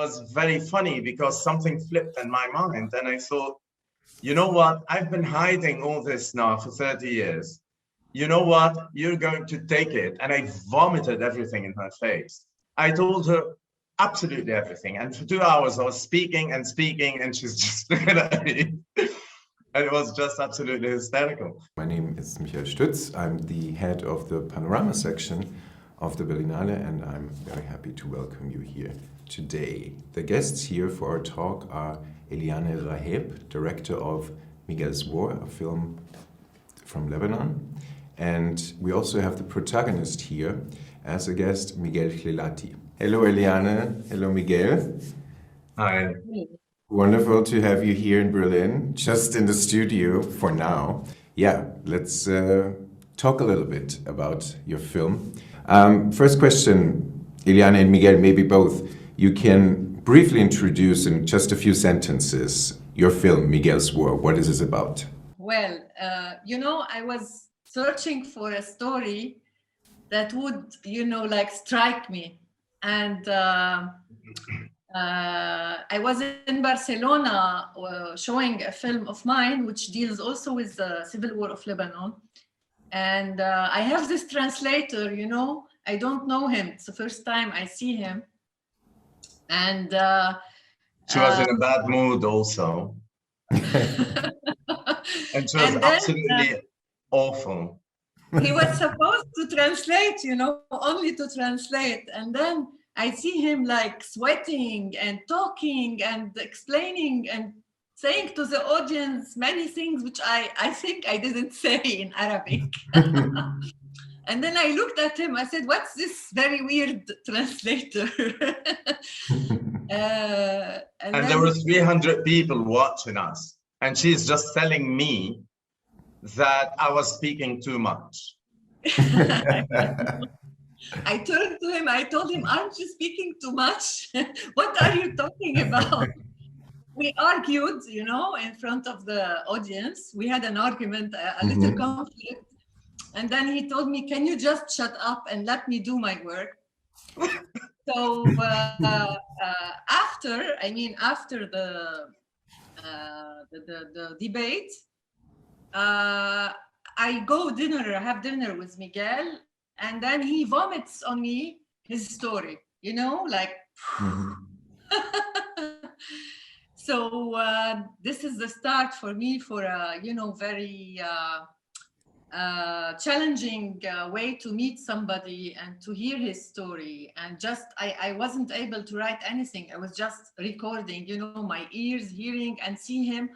was very funny because something flipped in my mind. And I thought, you know what? I've been hiding all this now for 30 years. You know what? You're going to take it. And I vomited everything in her face. I told her absolutely everything. And for 2 hours, I was speaking and speaking, and she's just looking at me. And it was just absolutely hysterical. My name is Michael Stütz. I'm the head of the Panorama section of the Berlinale, and I'm very happy to welcome you here today. The guests here for our talk are Eliane Raheb, director of Miguel's War, a film from Lebanon. And we also have the protagonist here as a guest, Miguel Jleilaty. Hello, Eliane. Hello, Miguel. Hi. Wonderful to have you here in Berlin, just in the studio for now. Yeah, let's talk a little bit about your film. First question, Eliane and Miguel, maybe both. You can briefly introduce in just a few sentences your film, Miguel's War. What is this about? Well, I was searching for a story that would, strike me. And I was in Barcelona showing a film of mine, which deals also with the civil war of Lebanon. And I have this translator, I don't know him. It's the first time I see him. And she was in a bad mood also. And she was absolutely awful. He was supposed to translate, only to translate. And then I see him like sweating and talking and explaining and saying to the audience many things which I think I didn't say in Arabic. And then I looked at him, I said, what's this very weird translator? And there were 300 people watching us. And she's just telling me that I was speaking too much. I turned to him, I told him, aren't you speaking too much? What are you talking about? We argued, in front of the audience. We had an argument, a little conflict. And then he told me, can you just shut up and let me do my work? So after the debate, I go have dinner with Miguel, and then he vomits on me his story, So this is the start for me for a, very challenging way to meet somebody and to hear his story. And just, I wasn't able to write anything. I was just recording, my ears hearing and see him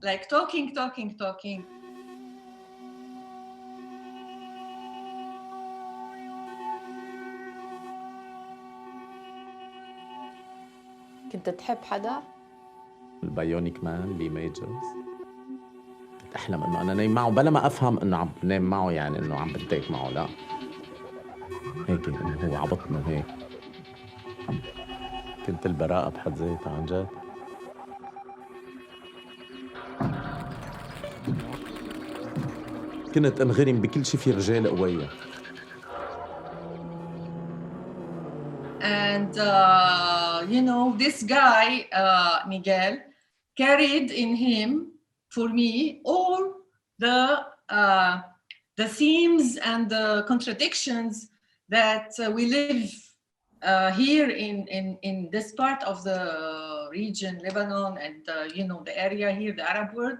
like talking. كنت تحب حدا؟ البايونيك مان لي ميجرز. كنت أحلم إنه أنا نايم معه بلا ما أفهم إنه عم نايم معه، يعني إنه عم بتيك معه، لا هيك إنه هو عبطنه هيك. كنت البراءة بحد ذاتها عن جد. كنت انغرم بكل شيء في رجال قوية. And this guy, Miguel, carried in him, for me, all the themes and the contradictions that we live here in this part of the region, Lebanon, and the area here, the Arab world,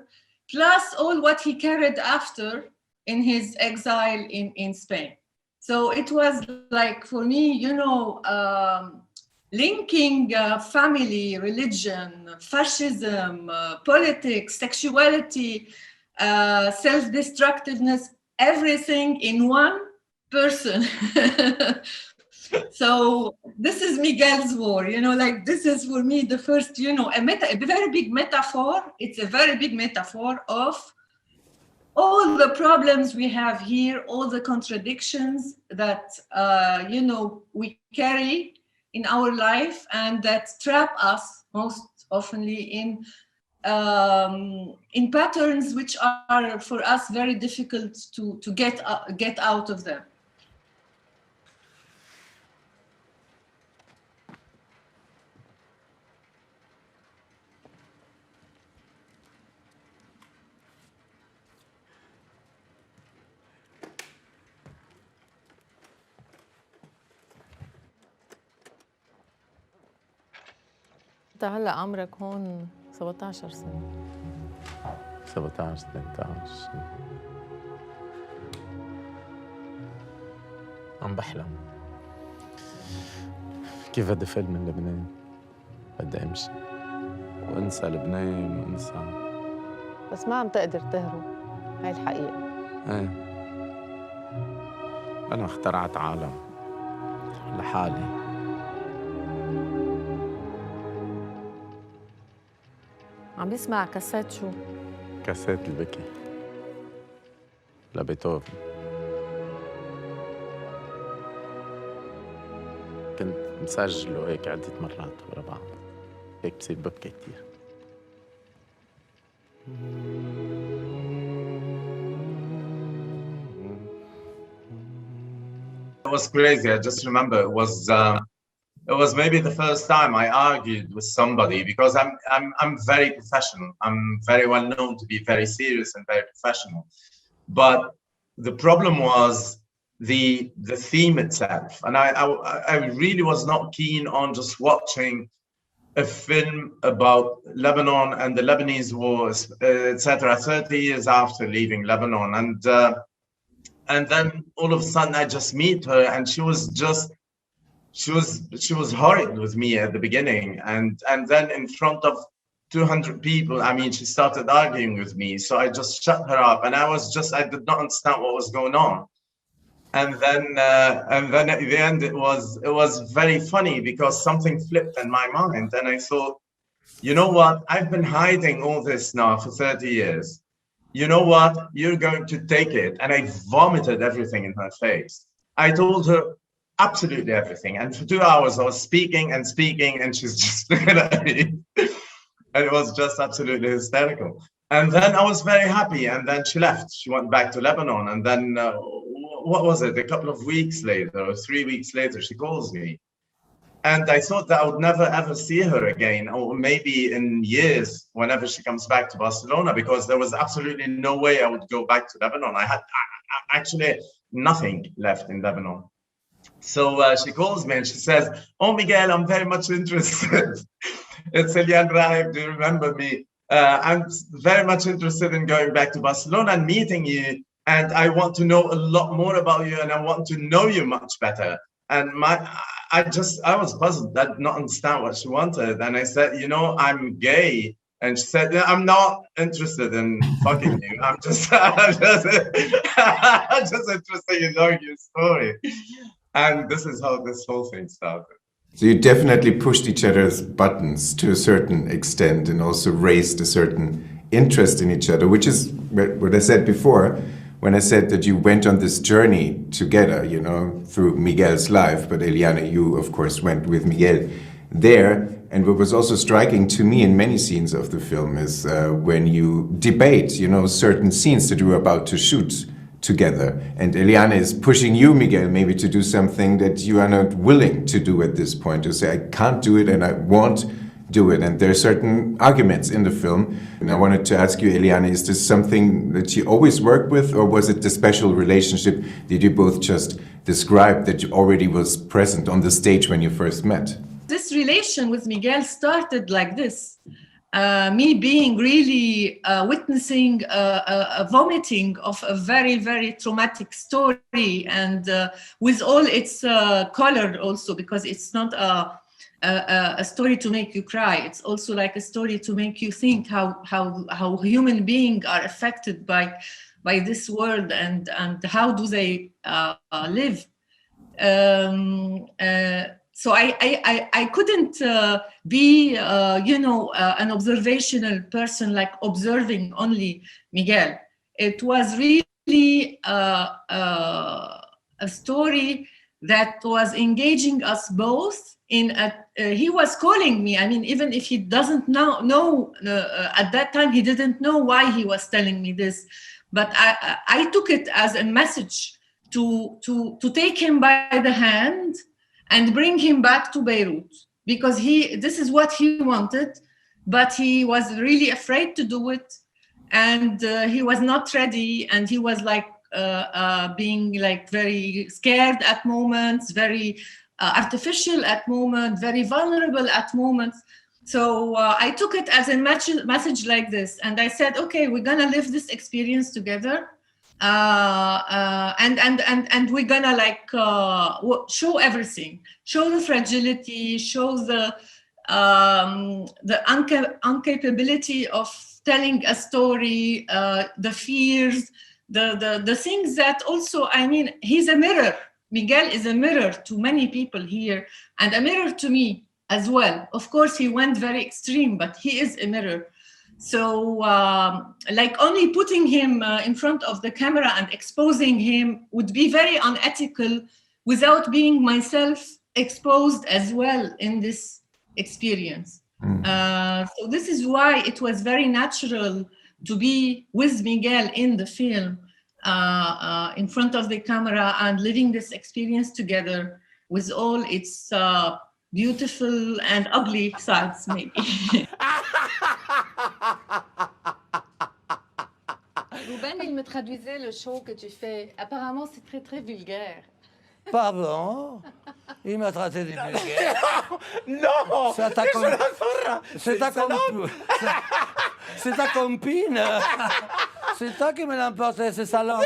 plus all what he carried after in his exile in Spain. So it was like, for me, linking family, religion, fascism, politics, sexuality, self-destructiveness, everything in one person. So this is Miguel's war, this is for me the first, a very big metaphor. It's a very big metaphor of all the problems we have here, all the contradictions that, we carry in our life and that trap us most oftenly in patterns which are for us very difficult to get out of them. انت هلا عمرك هون 17 سنة 17 18 عم بحلم كيف بدي فيلم من لبنان، بدي امشي وانسى لبنان وانسى. بس ما عم تقدر تهرب، هاي الحقيقة. ايه انا اخترعت عالم لحالي. عم بيسمع كاسات شو؟ كاسات البكي لبيتهوفن. كنت مسجله هيك عدة مرات ورا بعض، هيك بصير ببكي كتير. It was crazy. I just remember it was maybe the first time I argued with somebody, because I'm very professional. I'm very well known to be very serious and very professional. But the problem was the theme itself, and I really was not keen on just watching a film about Lebanon and the Lebanese wars, etc. 30 years after leaving Lebanon, and then all of a sudden I just meet her, and she was horrid with me at the beginning, and then in front of 200 people, I mean, she started arguing with me, so I just shut her up, and I did not understand what was going on. And then at the end, it was very funny, because something flipped in my mind, and I thought, you know what? I've been hiding all this now for 30 years. You know what? You're going to take it. And I vomited everything in her face. I told her absolutely everything. And for 2 hours, I was speaking, and she's just looking at me. And it was just absolutely hysterical. And then I was very happy. And then she left. She went back to Lebanon. And then, what was it? A couple of weeks later, or 3 weeks later, she calls me. And I thought that I would never, ever see her again, or maybe in years, whenever she comes back to Barcelona, because there was absolutely no way I would go back to Lebanon. I had actually nothing left in Lebanon. So she calls me and she says, "Oh, Miguel, I'm very much interested." It's Eliane Raheb. Do you remember me? I'm very much interested in going back to Barcelona and meeting you. And I want to know a lot more about you, and I want to know you much better. And I was puzzled. I did not understand what she wanted. And I said, you know, I'm gay. And she said, I'm not interested in fucking you. I'm just interested in knowing your story. And this is how this whole thing started. So you definitely pushed each other's buttons to a certain extent, and also raised a certain interest in each other, which is what I said before, when I said that you went on this journey together, you know, through Miguel's life. But Eliane, you of course went with Miguel there. And what was also striking to me in many scenes of the film is when you debate, you know, certain scenes that you were about to shoot together. And Eliane is pushing you, Miguel, maybe to do something that you are not willing to do at this point, to say, I can't do it and I won't do it. And there are certain arguments in the film. And I wanted to ask you, Eliane, is this something that you always worked with, or was it the special relationship that you both just described that already was present on the stage when you first met? This relation with Miguel started like this. Me being really witnessing a vomiting of a very, very traumatic story, and with all its color also, because it's not a story to make you cry. It's also like a story to make you think how human beings are affected by this world, and how do they live. So I couldn't be, an observational person, like observing only Miguel. It was really a story that was engaging us both in he was calling me. I mean, even if he doesn't know at that time, he didn't know why he was telling me this, but I took it as a message to take him by the hand and bring him back to Beirut, because this is what he wanted, but he was really afraid to do it, and he was not ready, and he was like being like very scared at moments, very artificial at moments, very vulnerable at moments. So I took it as a message like this, and I said, okay, we're gonna live this experience together, and we're gonna like show everything, show the fragility, show the incapability of telling a story, the fears, the things that also, I mean, he's a mirror. Miguel is a mirror to many people here, and a mirror to me as well. Of course, he went very extreme, but he is a mirror. So like only putting him in front of the camera and exposing him would be very unethical without being myself exposed as well in this experience. So this is why it was very natural to be with Miguel in the film, in front of the camera, and living this experience together with all its beautiful and ugly sides, maybe. Ruben, il me traduisait le show que tu fais. Apparemment, c'est très, très vulgaire. Pardon? Il m'a traité de vulgaire. No, C'est ta copine. C'est toi qui me l'emporte, c'est salon.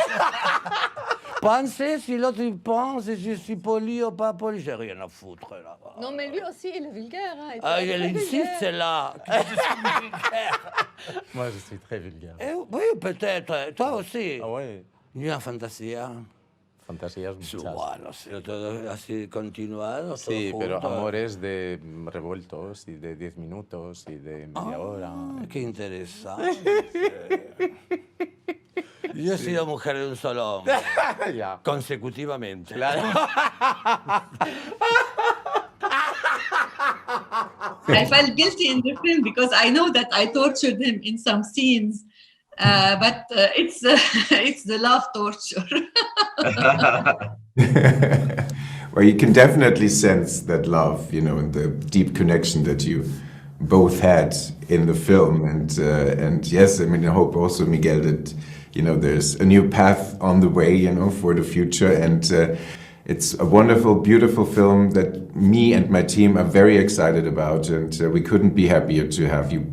Pensez si l'autre il pense si je suis poli ou pas poli, j'ai rien à foutre là. Non, mais lui aussi, il est vulgaire. Hein. Ah, il insiste, c'est là. Moi, je suis très vulgaire. Oui, peut-être. Toi aussi. Ah ouais. Una fantasía. Fantasías muchas. Bueno, todo así continuado. Sí, todo pero junto. amores de revueltos y de 10 minutos y de media hora. Qué interesante. Yo he sido mujer de un solo hombre. Ya. Consecutivamente. Claro. I felt guilty in the film because I know that I tortured him in some scenes, but it's the love torture. Well, you can definitely sense that love, you know, and the deep connection that you both had in the film. And yes, I mean, I hope also, Miguel, that, you know, there's a new path on the way, you know, for the future. And it's a wonderful, beautiful film that me and my team are very excited about. And we couldn't be happier to have you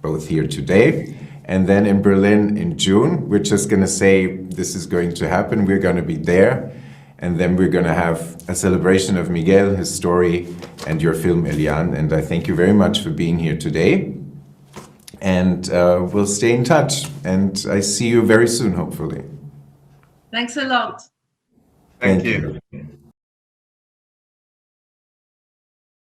both here today. And then in Berlin in June, we're just going to say this is going to happen. We're going to be there. And then we're going to have a celebration of Miguel, his story, and your film, Eliane. And I thank you very much for being here today. And we'll stay in touch. And I see you very soon, hopefully. Thanks a lot. Thank you.